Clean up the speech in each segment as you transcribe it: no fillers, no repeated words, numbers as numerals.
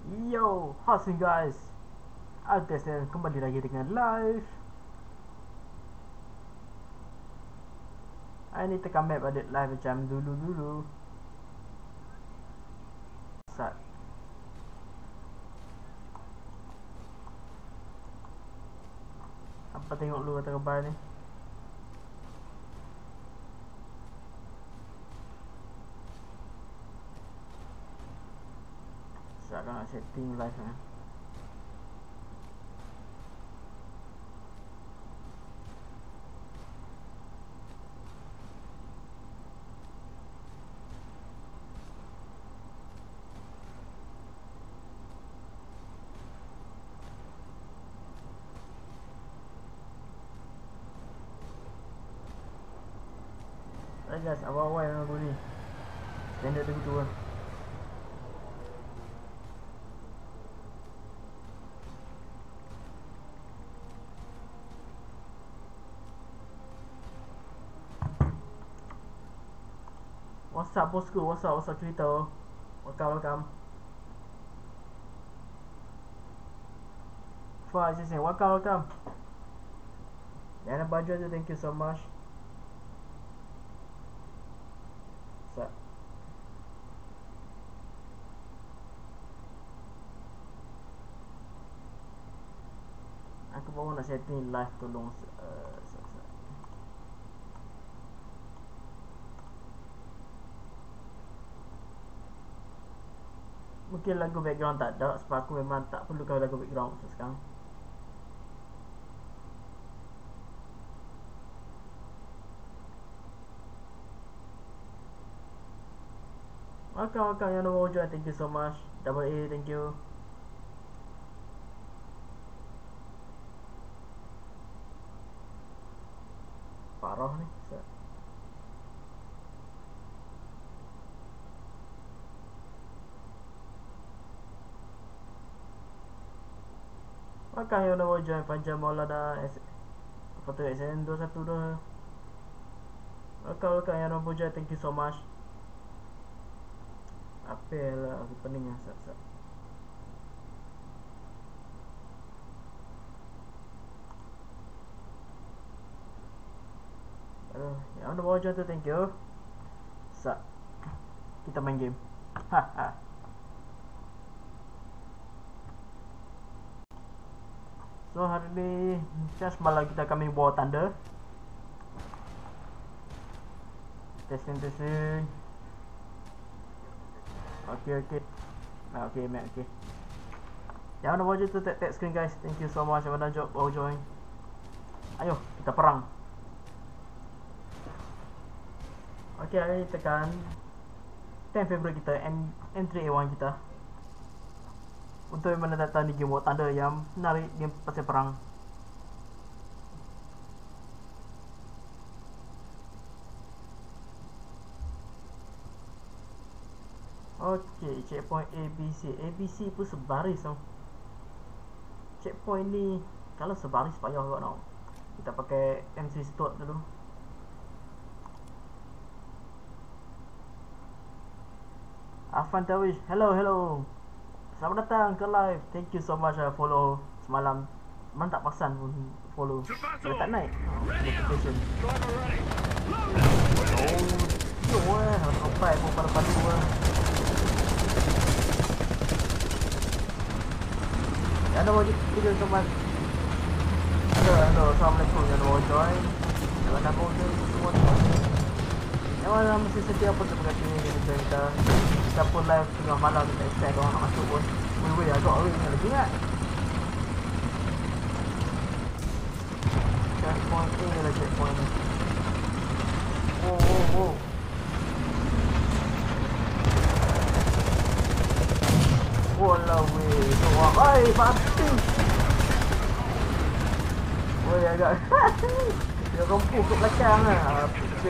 Yo, how's it guys? Altes kembali lagi dengan live. Hari ni tekan map ada live macam dulu-dulu. Sat. Apa tengok lu kata kebal ni? Sat dah nak setting live ni. Guys, awal-awal yang aku ni standard dia begitu lah. What's up bosku, what's up cerita. Welcome. Faz assim, welcome. Yana baju tu, thank you so much. Aku baru nak setting live, tolong mungkin lagu background tak ada sebab aku memang tak perlukan lagu background sekarang. Welcome yang baru join, thank you so much. Double A, thank you. Parah ni. Welcome yang baru join, Panjang Maulana apa tu, SN212. Welcome yang baru join, thank you so much. Apa lah aku pening lah sat. Yang ada bawa tu, thank you. Sat. Kita main game. So hari ni just malam kita akan main War Thunder. Testing. Okay. Okay, Mac, okay. Yang ada bawa tu tag screen guys. Thank you so much yang ada bawa join. Ayo, kita perang. Okay, hari ni tekan 10 Februari kita, M3A1 kita. Untuk yang mana datang di game War Thunder yang menarik game pasal perang. Okay, checkpoint ABC pun sebaris tau. Checkpoint ni kalau sebaris payah kot tau. Kita pakai MC Stot dulu. Afan Tawish, hello. Selamat datang ke live. Thank you so much follow semalam. Semalam tak pasan pun follow. Dia tak naik notification. Oh, harus sampai pun pada padu lah. Yang ada wajib video teman. Hello, assalamualaikum yang ada join. Jangan nak join semua. Yang mana mesti sedia pun terima kasih kita. Kita pun live tengah malam, kita expect orang nak masuk pun. Weh agak awal ni lagi ingat. Checkpoint ni adalah checkpoint ni. Oh. Walau weh, doa. Hai, mati. Weh agak. Dia rompuh ke belakang lah. Apa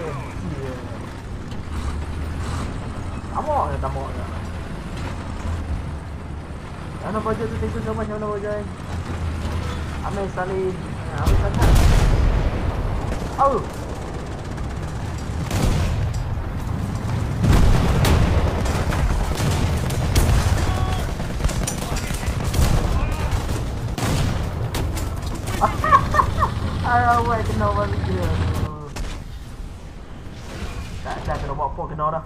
Amok je. Yang nak baca tu, thank you so much yang nak baca. Amir Salim. Amir sangat. Oh. Awak kena balik dia. Dah kena bawa pok kena dah.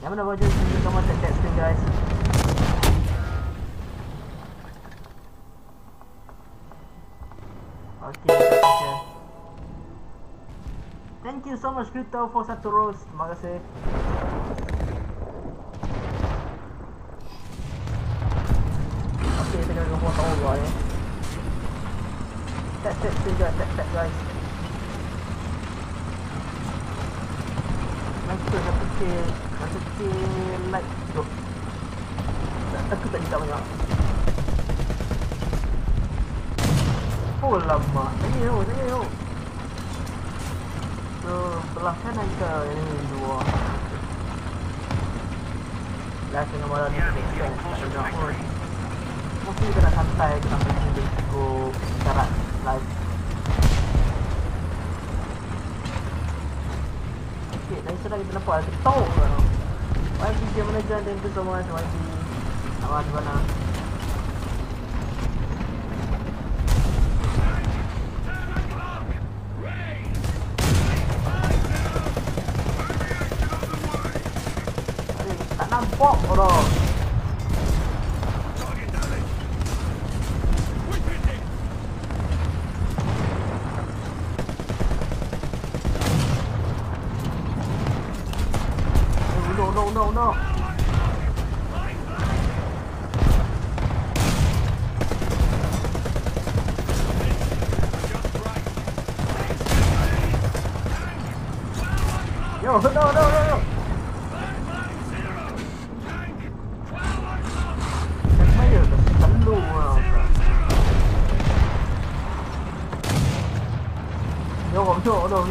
Yang mana baju ni kamu tap screen guys. Okay, okay. Thank you so much Krito for satu rose. Terima kasih. Okay, kita kena buat tahu lah ya. Tap screen guys, tap guys. Masa kecil like tu. Aku tak minta banyak. Oh lama. Ini yo. So belah kanan ke ini dua. Dah kena malah ni tak nak pun. Mungkin kena santai kena pergi go syarat live. Okay, dari sana kita nampak ada tahu kan. YB dia manager dan tu semua YB. Awak di mana? Tak nampak orang. No. Yo, no. Saya dah selalu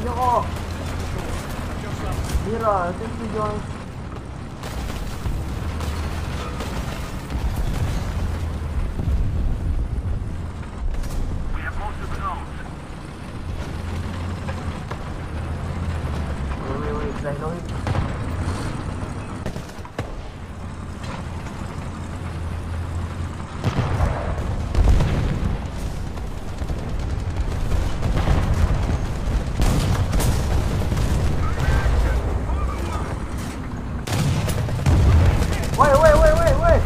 Yo. Mira, thank you John. Wait.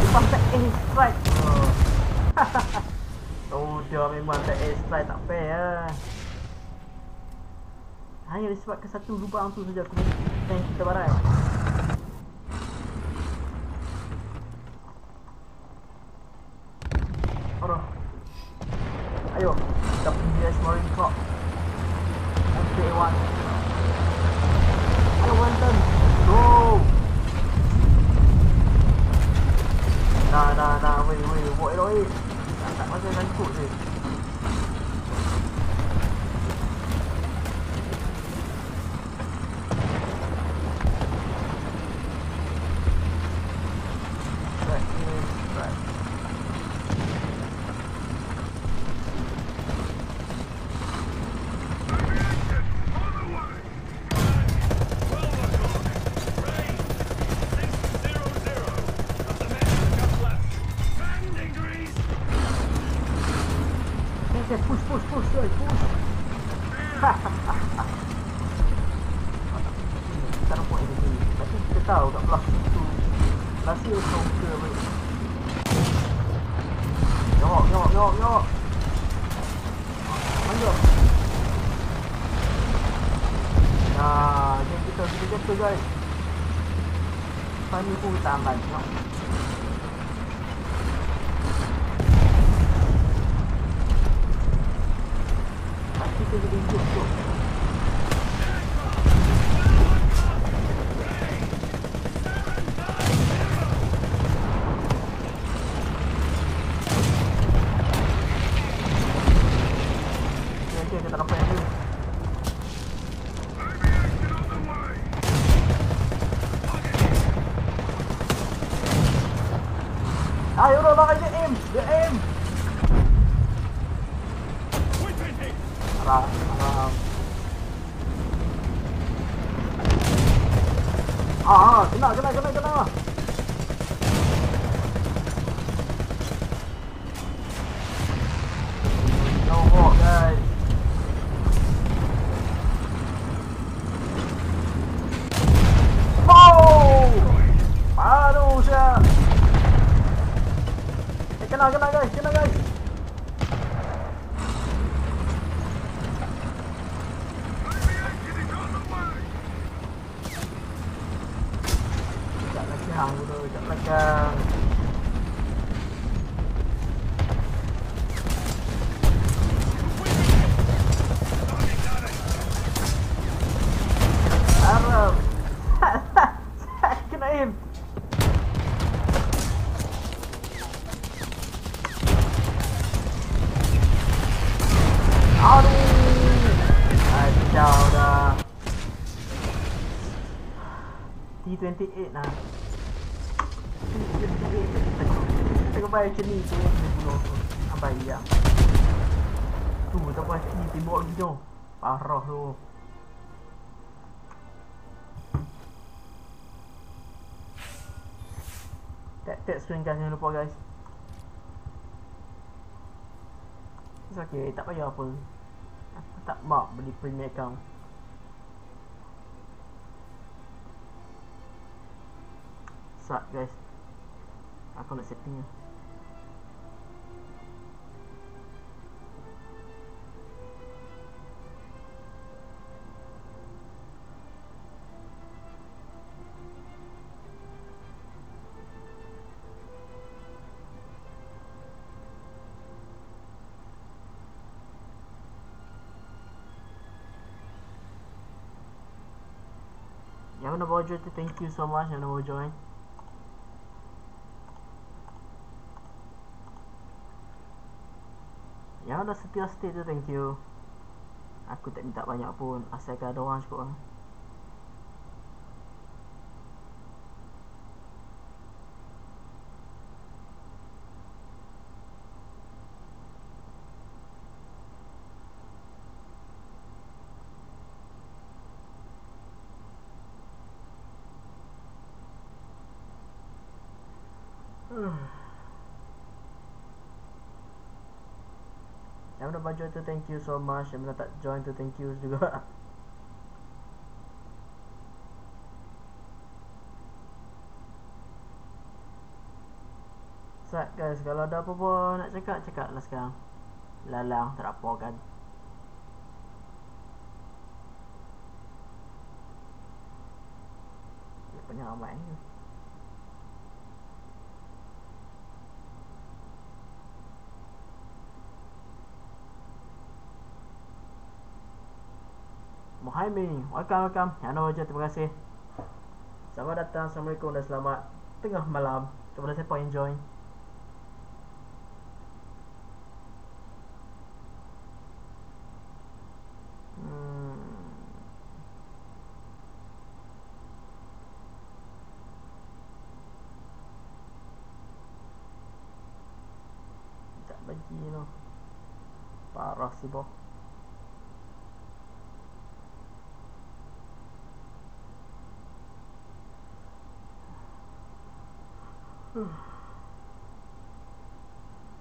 Lepas tak air strike. Oh, dia memang tak air strike tak fair lah. Hanya disebabkan satu lubang tu saja tank kita barai. Aduh. Ayo, kita pergi US Marine Corps. MK1. Ayo, Wellington. Go! Nah, wait, buat elok tak macam nak ikut je. Push, guys, push. Kita nak buat ini. Tapi kita tahu kat belah situ rahsia songker baik. Nyok. Manjur. Nah, jom kita jatuh guys. Pani pun kita ambil. Kita jadi hidup. Okay, kita nampak yang ni. Ayo dah bang, dia aim. Kena. Kena guys, kena guys. Dekat belakang tu, dekat belakang. Arab. Kena aim. Aduh. Kacau dah. T28 lah. Tengok bayar macam ni tu yang kena bunuh tu. Ambai ya. Tu tak pasti tembok lagi tu. Parah tu. Tap screen guys, jangan lupa guys. It's okay, tak payah apa. Aku tak mak beli premium account. Sat guys. Aku nak setting lah. Yang nak bawa join tu, thank you so much yang nak bawa join. Yang nak setia stay tu, thank you. Aku tak minta banyak pun, asalkan ada orang cukup lah. Yang nak bawa join tu, thank you so much. Yang nak tak join tu, thank you juga. Sat guys, kalau ada apa-apa nak cakap, cakap lah sekarang. Lalang, tak apa kan. Dia punya ramai ni. Muhammad, welcome. Yang nak bawa, terima kasih. Selamat datang, Assalamualaikum dan selamat tengah malam kepada siapa yang join. Tak bagi no. Parah si boh.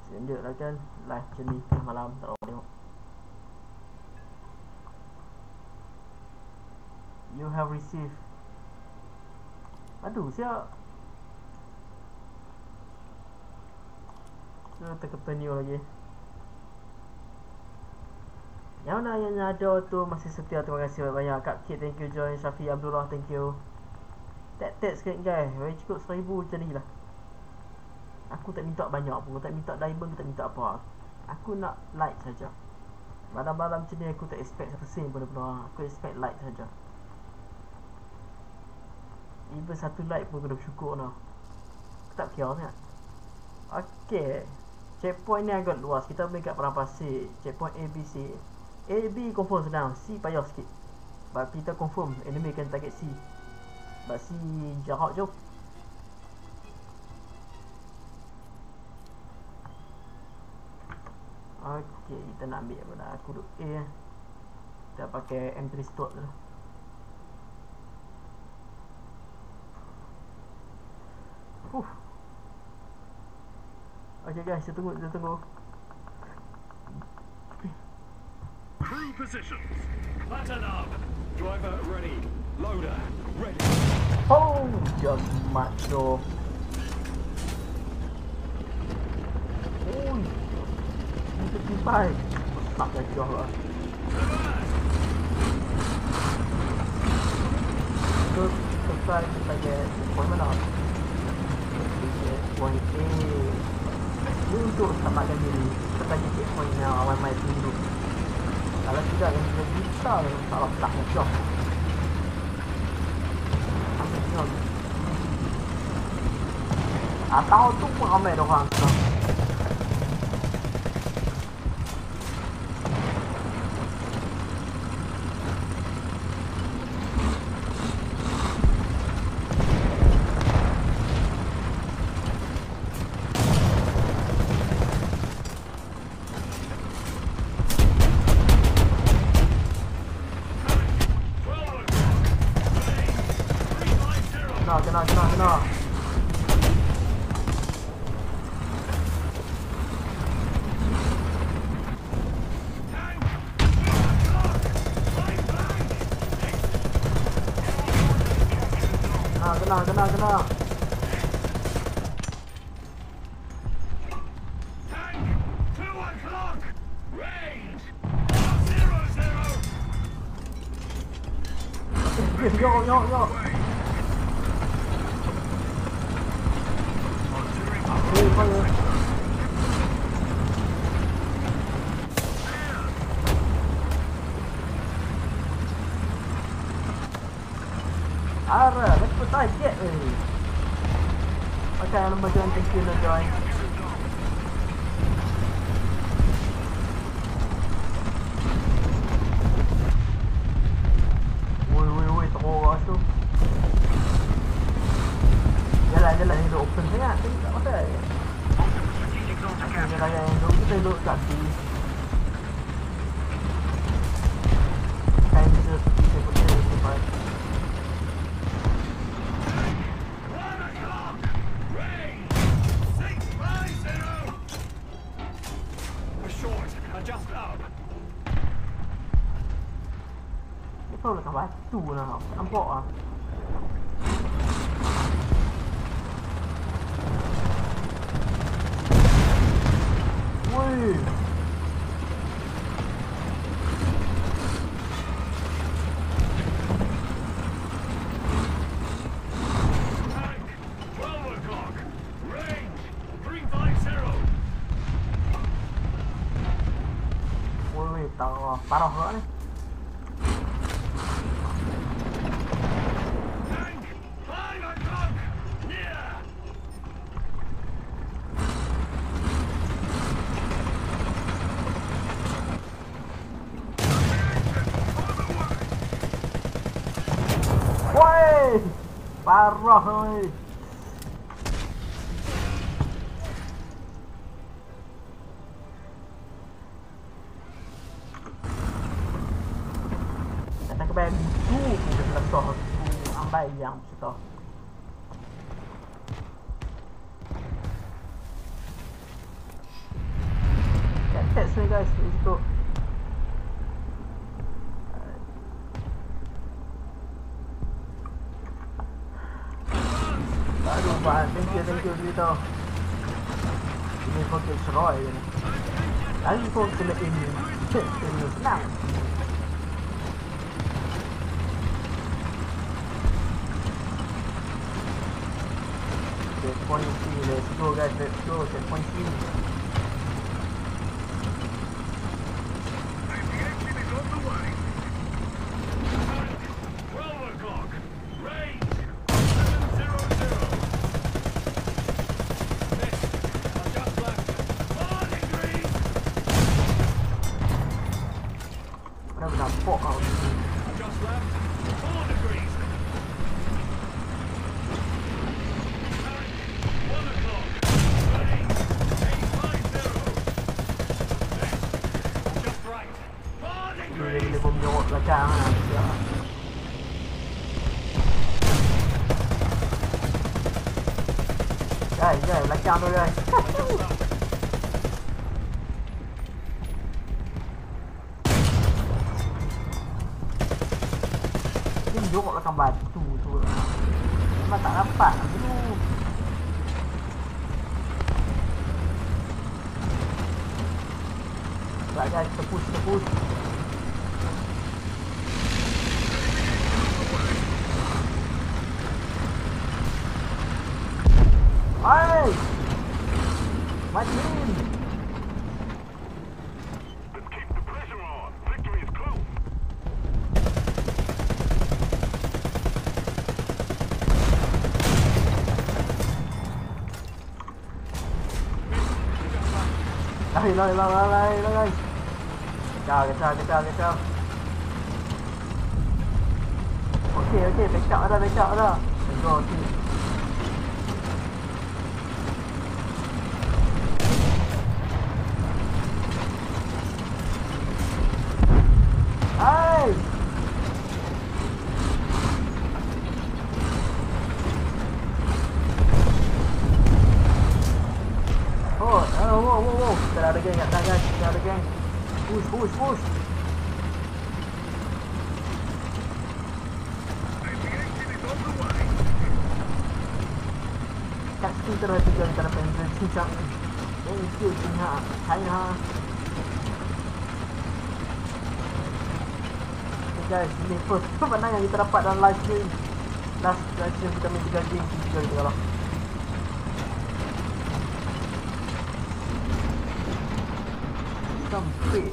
Sendiri lah kan live macam ni tengah malam, tak tahu tengok. You have received. Aduh siap. Terkepeniu lagi. Yang mana yang ada tu masih setia, terima kasih banyak. Kak Kit, thank you join. Syafi Abdullah, thank you. Tap sikit guys, cukup 1000 macam ni lah. Aku tak minta banyak pun, tak minta diamond, tak minta apa. Aku nak light saja. Malam-malam macam ni aku tak expect satu sen pun benar. Aku expect light saja. Even satu light pun kena bersyukur noh. Aku tak kira sangat. Okay, checkpoint ni agak luas. Kita boleh kat padang pasir. Checkpoint A, B, C. A, B confirm senang, C payah sikit. Sebab kita confirm enemy akan target C. Sebab C jarak jauh. Okay, kita nak ambil apa dah. Aku duduk A lah. Kita pakai M3 stock tu. Okay guys, kita tunggu. Crew positions. Batten up. Driver ready. Loader ready. Oh, just much though. 55. Tak gajah lah. So, selesai kita get point mana? Point A. Ini untuk selamatkan diri. Kita bagi checkpoint yang awal main dulu. Kalau tidak, yang kita bisa salah tak gajah. Atau tu pun ramai orang sekarang. Kena. Kena. Tank, 2 o'clock. Range 0-0. Yo. Fire. Let's put target ni. Okay, nombor join thank you nak join. Woi, terus tu. Jalan hidup open sangat. Tak pasal. Kita raya yang dulu kita duduk kat sini. Kain kita putih cepat. 1 o'clock. Range 650. We're short. Adjust up. Dia tahu lekat batu lah. Nampak lah. Woi. Tank, 12 o'clock. Range 350. Woi, parah pula ni. Tank, 5 o'clock. Near. Woi, parah woi. Kata kebaik tu kita letak tu ambai yang kita. Test ni guys, itu. Aduh, thank you Vito. Ini kau cerai ni. Lagi kau kena ini. Ini senang. Checkpoint C, let's go guys, let's go. Checkpoint C. Nampak kau. Just left. 4 degrees. 1 o'clock. Range 850. Just right. 4 degrees. Dia pun menyorot belakang lah. Guys, belakang tu guys. Jorok belakang batu tu lah. Memang tak dapat dulu. Tak guys, kita push. Hai! My team! Let's keep the pressure on. Victory is close. Lari guys. Kacau. Okay, backup ada. Let's go, team. Hai! Wow. Kita dah ada geng kat atas guys. Push. Tak sekitar tiga antara pengen cincang. Thank you, China. Okay guys, ini first kemenangan yang kita dapat dalam live stream. Last live stream kita main 3 game, 3 kita kalah. Sampai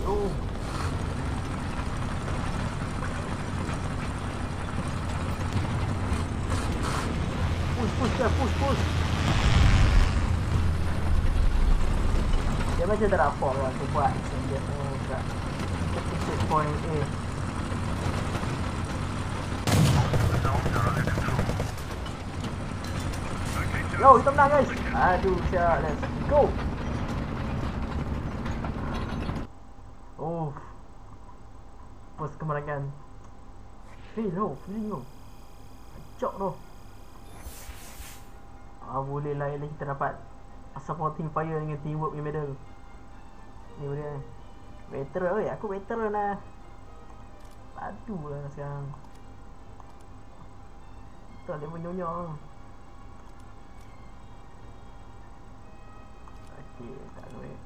push. Dia macam tak ada apa lah tu buat macam dia kat exit point A. Yo, kita menang guys. Aduh, siap. Let's go. Oh. First kemenangan. Feeling tu. Cok tu. Boleh lah kita dapat supporting fire dengan teamwork punya medal. Ni boleh. Veteran, aku veteran lah. Padu lah sekarang. Tak dia menyonya. Okey, tak boleh.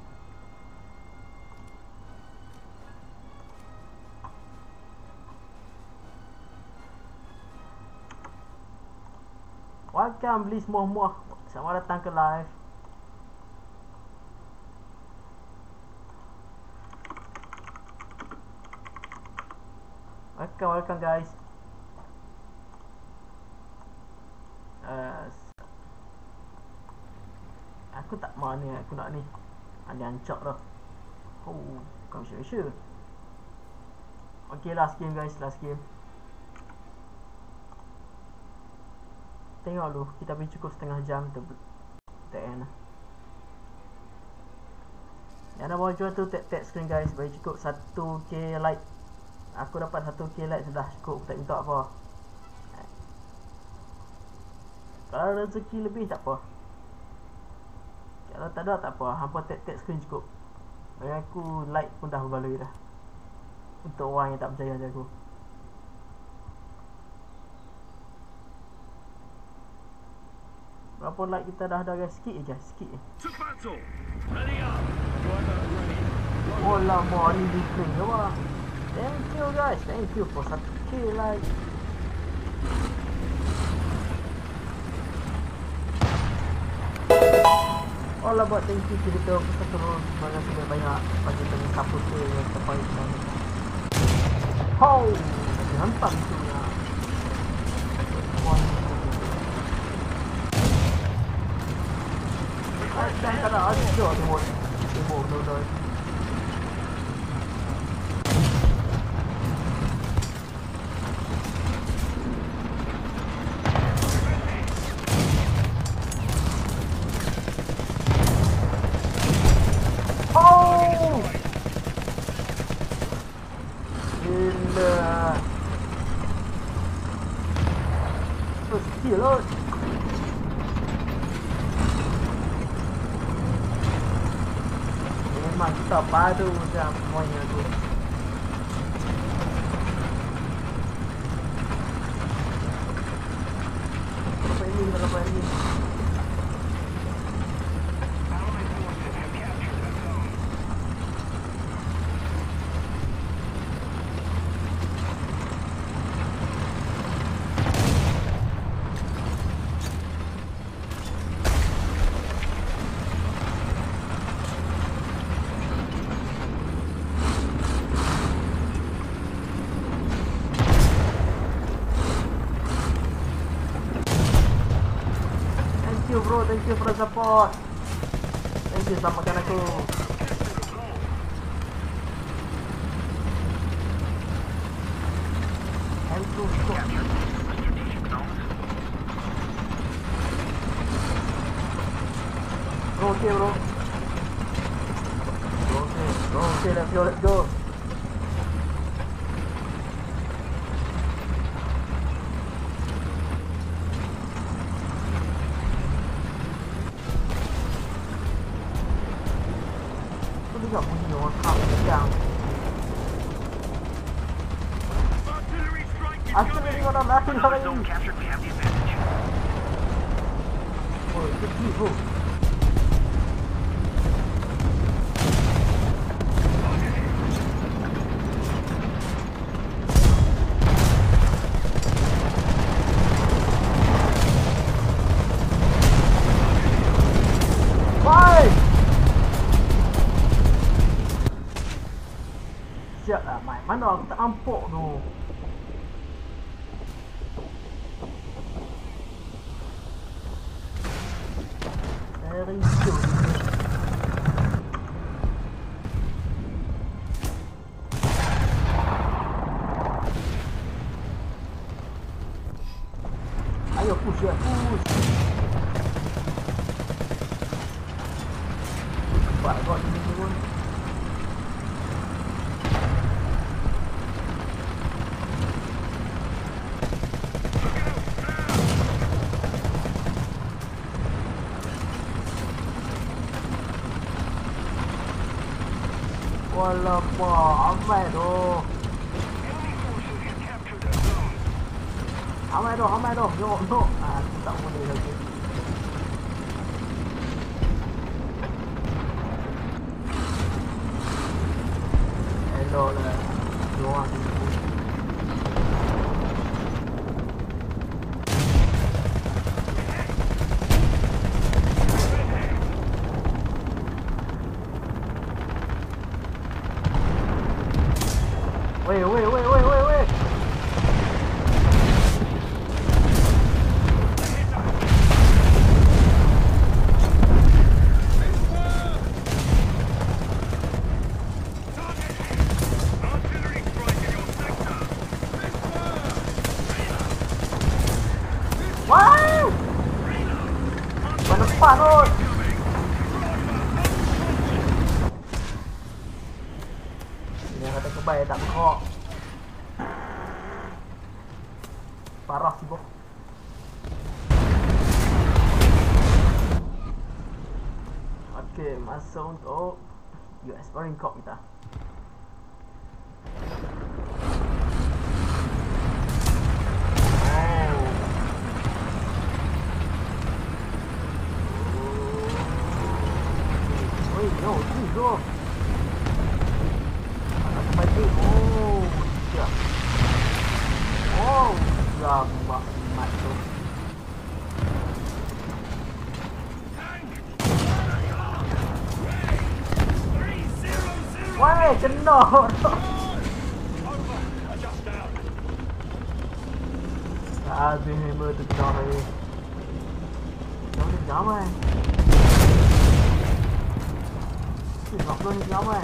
Welcome, beli semua. Selamat datang ke live. Welcome guys. Aku tak mau ni, aku nak ni. Ada ancak dah. Oh, bukan sure. Okay, last game guys, last game. Tengok dulu, kita beri cukup setengah jam tak end lah. Yang nak bawa jual tu tap screen guys, bagi cukup 1k like. Aku dapat 1k like sudah cukup, tak minta apa. Kalau rezeki lebih tak apa. Kalau tak ada tak apa, hampa tap screen cukup. Bagi aku like pun dah berbaloi dah. Untuk orang yang tak percaya macam aku. Berapa like kita dah ada guys? Sikit je. To battle. Ready up. Driver ready. Oh lama ni replay ke apa? Thank you guys. Thank you for 1k like. Oh lah buat thank you kita terus banyak banyak bagi teman supporter yang terbaik dan how nampak tu ya. Dan tak ada tu doi. Oh! Gila. Terus kill lah. Memang kita padu macam semuanya tu. Berapa ini? you bro, thank you for the support. Thank you, selamatkan aku. Bro, okay bro. Bro, okay, let's go. Itu juga bunyi orang tak sedang. Aku ni orang lari lagi. Oh, itu dia bro. Siap lah, Mai. Mana aku tak nampak tu. Dari hijau ni. Ayo push ya, push. Cepat kau sini pun. Walaupun amai tu. Amai tu. No. Aku tak boleh lagi. Hello lah. Doang ni. Wait. Why? Mana depan tu? Ini yang kata kebaik tak kok. Parah sih bos. Okey, masa untuk US Marine Corps kita. Wait, no, please go. Aku mati. Oh, siap. Oh, lama mat tu. Wah, kena. Habis hammer tu kena ni. Jangan ramai. Nak ni ramai.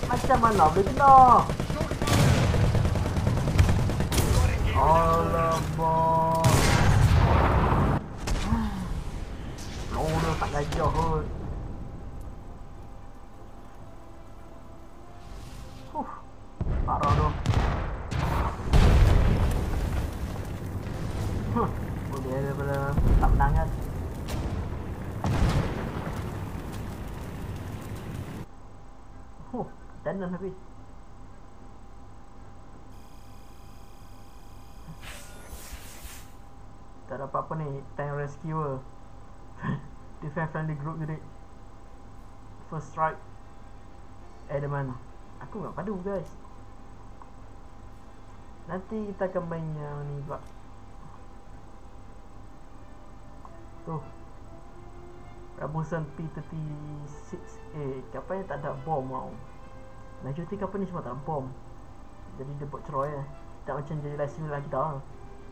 Macam mana boleh kena? Alamak. Lorong tak gajah kot. Parah tu. Boleh daripada tak menang kan. Danan habis. Tak ada apa-apa ni, tank rescuer. Defense friendly group jadi. First strike. Edelman. Aku nak padu guys. Nanti kita akan main yang ni pula. Tuh. Rabusan P36A. Kapal yang tak ada bom tau. Majority kapal ni semua tak ada bom. Jadi dia buat ceroy lah. Tak macam jadi last minute lah kita.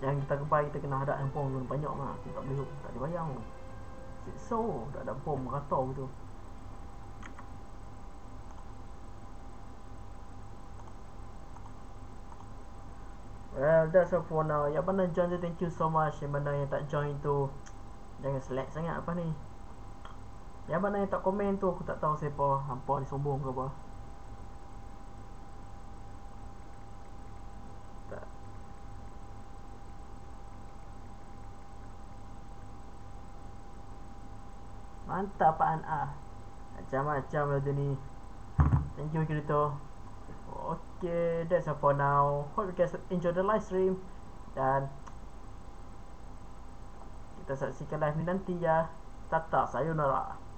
Yang kita kebai kita kena hadap handphone tu banyak lah. Aku tak boleh bayang. So, tak ada bom merata betul. Well, that's all for now. Yang mana join tu, thank you so much. Yang mana yang tak join tu, jangan select sangat apa ni. Yang mana yang tak komen tu, aku tak tahu siapa. Hampa ni sombong ke apa. Tak. Mantap Pak An. Macam-macam lah tu ni. Thank you Kirito. Okay, that's all for now. Hope you guys enjoy the live stream. Dan kita saksikan live ni nanti ya. Tata sayonara.